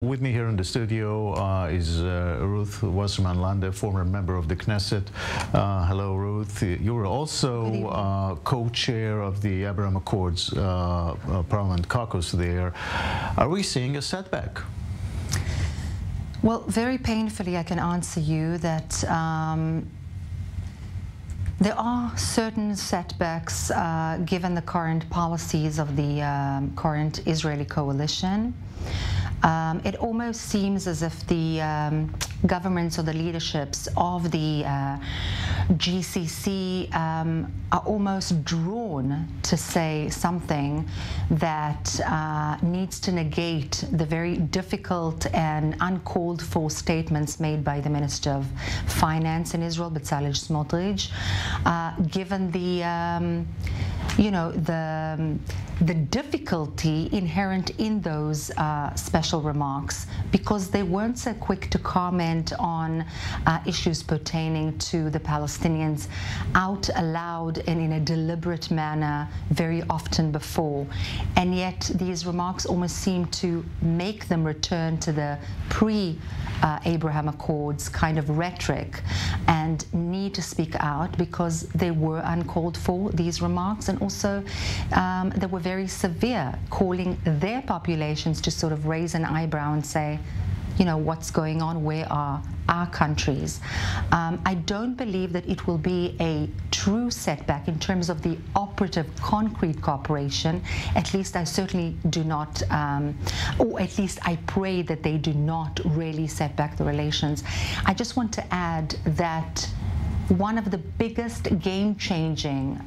With me here in the studio is Ruth Wasserman-Lande, former member of the Knesset. Hello, Ruth. You were also co-chair of the Abraham Accords Parliament caucus there. Are we seeing a setback? Well, very painfully, I can answer you that there are certain setbacks given the current policies of the current Israeli coalition. It almost seems as if the governments or the leaderships of the GCC are almost drawn to say something that needs to negate the very difficult and uncalled for statements made by the Minister of Finance in Israel, Bezalel Smotrich, given the the difficulty inherent in those special remarks, because they weren't so quick to comment on issues pertaining to the Palestinians out aloud and in a deliberate manner very often before. And yet these remarks almost seem to make them return to the pre-Abraham Accords kind of rhetoric and need to speak out because they were uncalled for, these remarks, and also they were very severe, calling their populations to sort of raise an eyebrow and say, you know, what's going on? Where are our countries? I don't believe that it will be a true setback in terms of the operative concrete cooperation. At least I certainly do not, or at least I pray that they do not really set back the relations. I just want to add that one of the biggest game-changing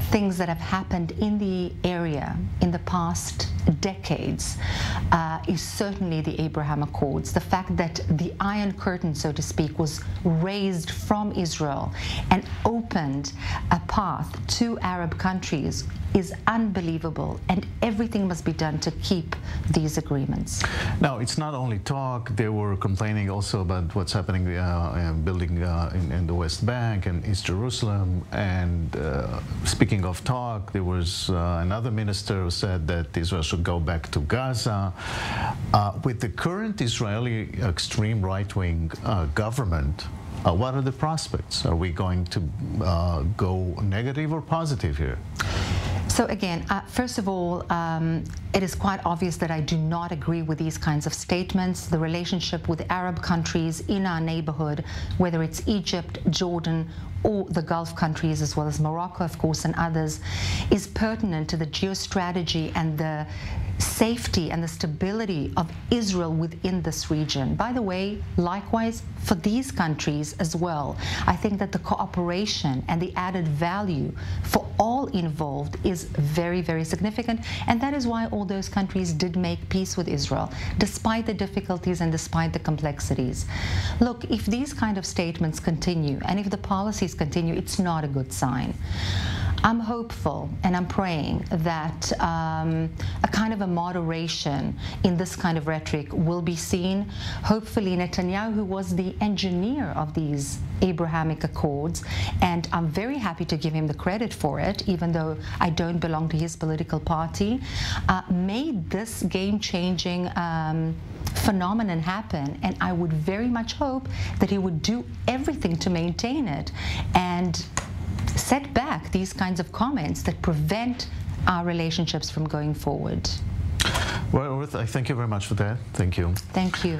things that have happened in the area in the past decades is certainly the Abraham Accords. The fact that the Iron Curtain, so to speak, was raised from Israel and opened a path to Arab countries is unbelievable, and everything must be done to keep these agreements. Now, it's not only talk. They were complaining also about what's happening building in the West Bank and East Jerusalem. And speaking of talk, there was another minister who said that Israel should go back to Gaza. With the current Israeli extreme right-wing government, what are the prospects? Are we going to go negative or positive here? So again, first of all, it is quite obvious that I do not agree with these kinds of statements. The relationship with Arab countries in our neighborhood, whether it's Egypt, Jordan, or the Gulf countries, as well as Morocco, of course, and others, is pertinent to the geostrategy and the safety and the stability of Israel within this region. By the way, likewise for these countries as well. I think that the cooperation and the added value for all involved is very, very significant, and that is why all those countries did make peace with Israel, despite the difficulties and despite the complexities. Look, if these kind of statements continue, and if the policies continue, it's not a good sign. I'm hopeful and I'm praying that a kind of a moderation in this kind of rhetoric will be seen. Hopefully Netanyahu, who was the engineer of these Abrahamic Accords, and I'm very happy to give him the credit for it, even though I don't belong to his political party, made this game-changing phenomenon happen, and I would very much hope that he would do everything to maintain it and set back these kinds of comments that prevent our relationships from going forward. Well, Ruth, I thank you very much for that. Thank you. Thank you.